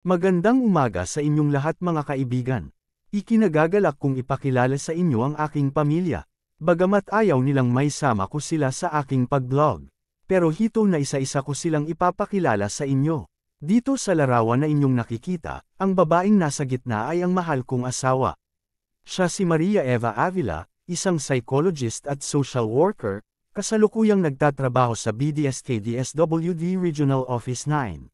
Magandang umaga sa inyong lahat mga kaibigan. Ikinagagalak kong ipakilala sa inyo ang aking pamilya. Bagamat ayaw nilang may sama ko sila sa aking pag-vlog. Pero hito na isa-isa ko silang ipapakilala sa inyo. Dito sa larawan na inyong nakikita, ang babaeng nasa gitna ay ang mahal kong asawa. Siya si Maria Eva Avila, isang psychologist at social worker, kasalukuyang nagtatrabaho sa BDSK-DSWD Regional Office 9.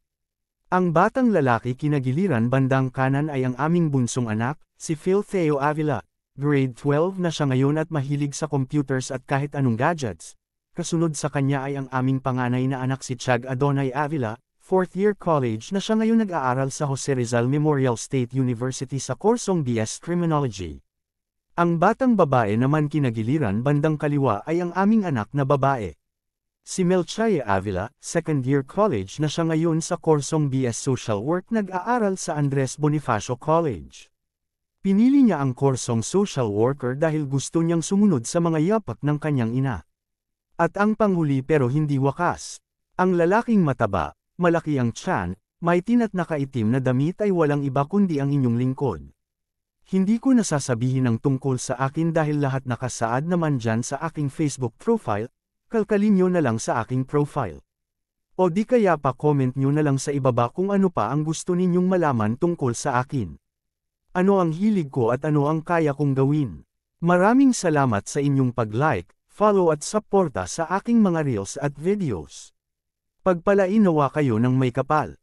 Ang batang lalaki kinagiliran bandang kanan ay ang aming bunsong anak, si Phil Theo Avila, grade 12 na siya ngayon at mahilig sa computers at kahit anong gadgets. Kasunod sa kanya ay ang aming panganay na anak si Chag Adonai Avila, 4th year college na siya ngayon nag-aaral sa Jose Rizal Memorial State University sa kursong BS Criminology. Ang batang babae naman kinagiliran bandang kaliwa ay ang aming anak na babae. Si Melchaya Avila, 2nd year college na siya ngayon sa kursong BS Social Work nag-aaral sa Andres Bonifacio College. Pinili niya ang kursong social worker dahil gusto niyang sumunod sa mga yapak ng kanyang ina. At ang panghuli pero hindi wakas. Ang lalaking mataba, malaki ang tiyan, maitim at nakaitim na damit ay walang iba kundi ang inyong lingkod. Hindi ko nasasabihin ang tungkol sa akin dahil lahat nakasaad naman dyan sa aking Facebook profile. Kalkalin nyo na lang sa aking profile. O di kaya pa comment nyo na lang sa ibaba kung ano pa ang gusto ninyong malaman tungkol sa akin. Ano ang hilig ko at ano ang kaya kong gawin. Maraming salamat sa inyong pag-like, follow at suporta sa aking mga reels at videos. Pagpalain nawa kayo ng may kapal.